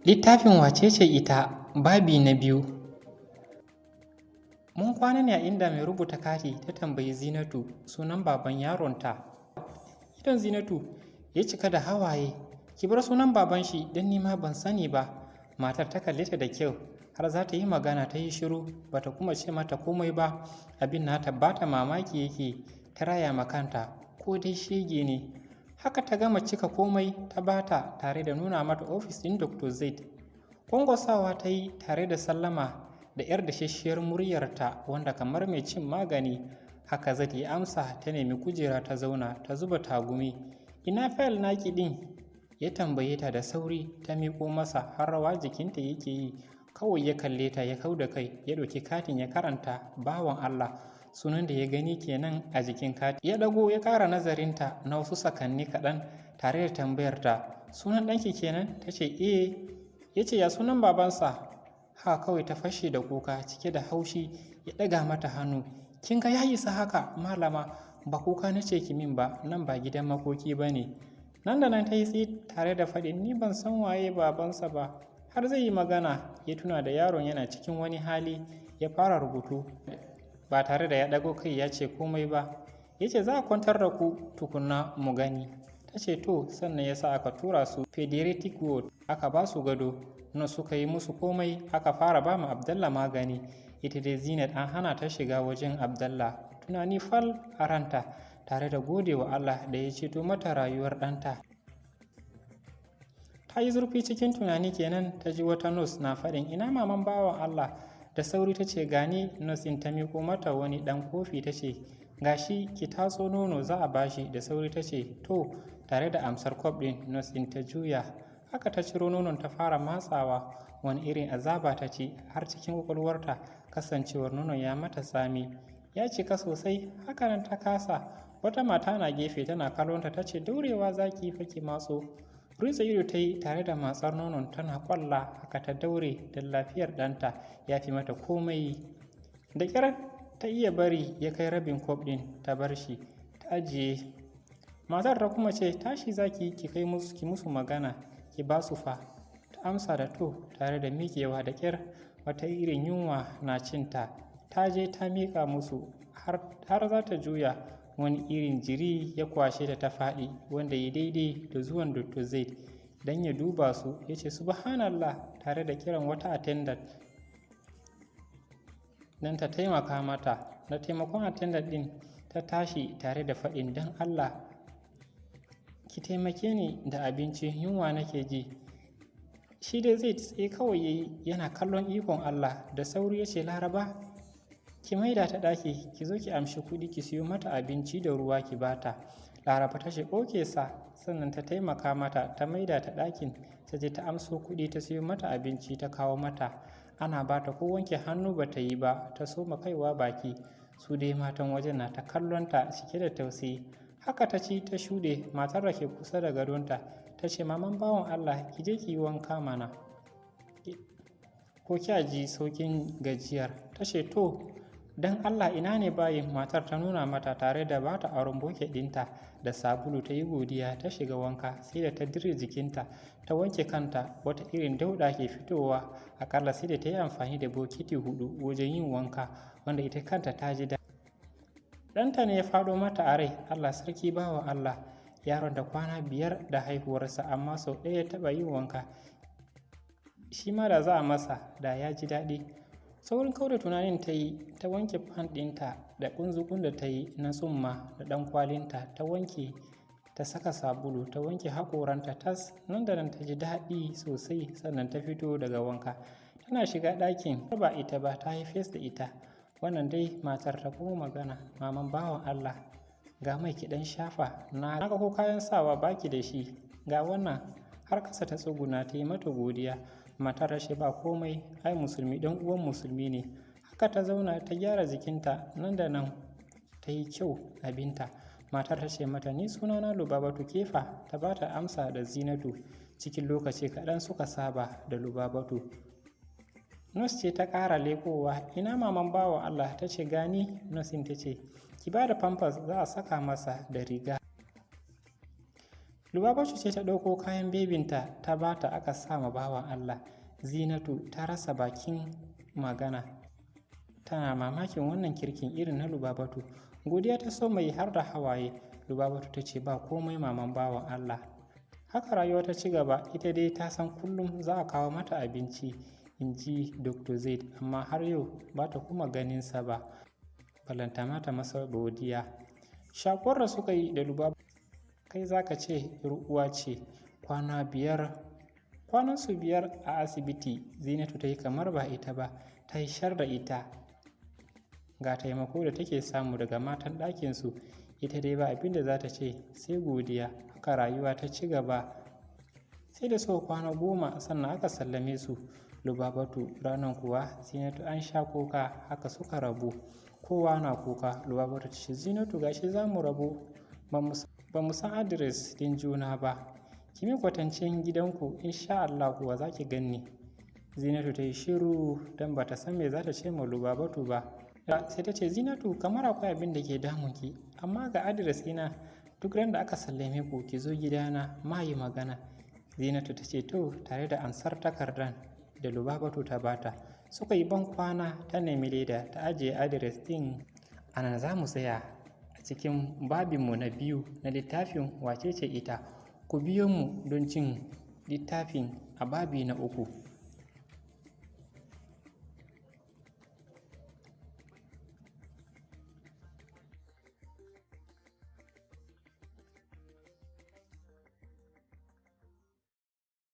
Littafin wacece ita babi na 2. Mun kwana ne a inda mai rubuta kati ta tambayi Zinatu sunan baban yaronta. Idon Zinatu ya cika da hawaye. Ki bar sunan baban shi don nima ban sani ba. Matar ta kalle ta da kyau har za ta yi magana ta yi shiru bata kuma ce mata komai ba. Abin nata bata mamaki yake ta raya makanta ko dai shege ne. Haka ta gama cika komai ta bata tare da nuna mata ofis ɗin Dr. Zaid. Kwangwasawa ta yi tare da sallama da 'yar dashashshiyar muryarta wanda kamar mai cin magani. Haka Zaid ya amsa ta nemi kujera ta zauna ta zuba tagumi. Ina fayil naki ɗin? Ya tambaye ta da sauri ta miƙo masa har rawa jikinta yake yi. Kawai ya kalle ta ya kau da kai ya ɗauki katin ya karanta bawan Allah. Sunan da ya gani kenan a jikin katin. Ya ɗago ya ƙara nazarinta na wasu sakanni kaɗan tare da tambayarta, sunan ɗanki kenan? Ta ce ya ce ya sunan babansa? Haka kawai ta fashe da kuka cike da haushi ya ɗaga mata hannu. Kin ga ya isa haka malama, ba kuka na ce ki min ba, nan ba gidan makoki ba ne. Nan da nan ta yi tsit tare da faɗin ni ban san waye babansa ba. Har zai yi magana ya tuna da yaron yana cikin wani hali ya fara rubutu ba tare da ya ɗago kai ya ce komai ba. Ya ce za a kwantar da ku tukunna mu gani. Ta ce to, sannan ya sa aka tura su pediatric ward aka ba su gado na suka yi musu komai aka fara ba mu Abdallah magani. Ita dai Zinat an hana ta shiga wajen Abdallah. Tunani fal a ranta tare da gode wa Allah da ya ceto mata rayuwar ɗanta. Ta yi zurfi cikin tunani kenan ta ji wata nos na faɗin ina maman bawan Allah. Da sauri ta ce gani. Nos ɗin ta miƙo mata wani ɗan kofi ta ce gashi ki tatso nono za a bashi. Da sauri ta ce to, tare da amsar kwaf ɗin. Nos ɗin ta juya haka ta ciro nonon ta fara matsawa. Wani irin azaba ta ci har cikin ƙwaƙwalwarta kasancewar nonon ya mata tsami ya cika sosai. Hakanan ta kasa. Wata mata na gefe tana kallonta ta ce daurewa zaki fa ki matso. Rinsa ido ta yi tare da matsar nonon tana ƙwalla. Haka ta daure don lafiyar ɗanta ya fi mata komai. Da ƙyar ta iya bari ya kai rabin kwaf ɗin ta bar shi ta ajiye. Matar ta kuma ce tashi zaki ki kai musu ki musu magana ki ba su fa. Ta amsa da to tare da miƙewa. Da ƙyar wata irin yunwa na cinta. Ta je ta miƙa musu har za ta juya wani irin jiri ya kwashe da ta faɗi wanda ya daidai da zuwan Dr. Zaid don ya duba su. Ya ce subhanallah tare da kiran wata attendant don ta taimaka mata. Da taimakon attendant ɗin ta tashi tare da faɗin don Allah ki taimake ni da abinci, yunwa nake ji. Shi dai zai tsaye kawai yayi yana kallon ikon Allah. Da sauri ya ce Laraba ki maida ta ɗaki ki zo ki amshi kuɗi ki siyo mata abinci da ruwa ki bata. Laraba ta ce oke sa. Sannan ta taimaka mata ta maida ta ɗakin ta je ta amso kuɗi ta siyo mata abinci ta kawo mata. Ana bata ko wanke hannu ba ta yi ba ta soma kaiwa baki. Su dai matan wajen na ta kallonta cike da tausayi. Haka ta ci ta shuɗe. Matar da ke kusa da gadonta ta ce maman bawan Allah ki je ki yi wanka mana ko kya ji saukin gajiyar. Ta ce to don Allah ina ne bayin. Matar ta nuna mata tare da bata aron boket ɗinta da sabulu. Ta yi godiya ta shiga wanka sai da ta dire jikinta ta wanke kanta. Wata irin dauɗa ke fitowa akalla sai da ta yi amfani da bokiti 4 wajen yin wanka wanda ita kanta ta ji ɗanta ne ya faɗo mata a rai. Allah sarki bawa Allah, yaron da kwana 5 da haihuwarsa amma sau ɗaya ya taɓa yin wanka. Shi ma da za a masa da ya ji daɗi. Saurin kauda tunanin ta yi ta wanke fan ɗinta da ƙunzugun da ta yi na tsumma da ɗan kwalinta ta wanke ta saka sabulu ta wanke haƙoranta tas. Nan da nan ta ji daɗi sosai sannan ta fito daga wanka. Tana shiga ɗakin ba ita ba ta yi fes da ita. Wannan dai matar ta kuma magana maman bawan Allah ga mai ki ɗan shafa na ga ko kayan sawa baki da shi ga wannan. Har kasa ta tsuguna ta yi mata godiya. Matar rashe ba komai ai musulmi ɗan uwan musulmi ne. Haka ta zauna ta gyara jikinta. Nan da nan ta yi kyau abinta. Matar ta ce mata ni sunana Lubabatu kefa. Ta ba ta amsa da Zinatu. Cikin lokaci kaɗan suka saba da Lubabatu. Nos ce ta ƙara leƙowa ina maman bawa Allah. Ta ce gani. Nosin ta ce ki ba da pampers za a saka masa da riga. Lubabatu ce ta ɗauko kayan bebinta ta bata aka sa ma bawan Allah. Zinatu ta rasa bakin magana, tana mamakin wannan kirkin irin na Lubabatu. Godiya ta so mai har da hawaye. Lubabatu ta ce ba komai maman bawan Allah. Haka rayuwa ta ci gaba, ita dai ta san kullum za a kawo mata abinci, in ji Dr. Zaid, amma har yau ba ta kuma ganinsa ba, balanta mata masa godiya. Shakuwar da suka yi da Lubabatu kai za ka ce uwa ce. Kwanansu 5 a asibiti. Zinatu ta yi kamar ba ita ba, ta yi shar da ita. Ga taimako da take samu daga matan ɗakinsu, ita dai ba abin da za ta ce sai godiya. Haka rayuwa ta ci gaba, sai da suka kwana 10 sannan aka sallame su. Lubabatu ranar kuwa Zinatu an sha kuka, haka suka rabu, kowa na kuka. Lubabatu ta ce Zinatu gashi za mu rabu, ba mu san adires din juna ba, ki min kwatancin gidanku insha Allah kuwa za ki ganni. Zinatu ta yi shiru don ba ta san me za ta ce ma Lubabatu ba. Sai ta ce Zinatu kamar akwai abin da ke damunki, amma ga adires ina, duk ran da aka sallame ku ki zo gidana ma yi magana. Zinatu ta ce to, tare da ansar takardan da Lubabatu ta bata. Suka yi ban kwana, ta nemi leda ta ajiye adires din. Anan za mu tsaya a cikin babinmu na 2 na littafin wacece ita. Ku biyo mu don cin littafin a babi na 3.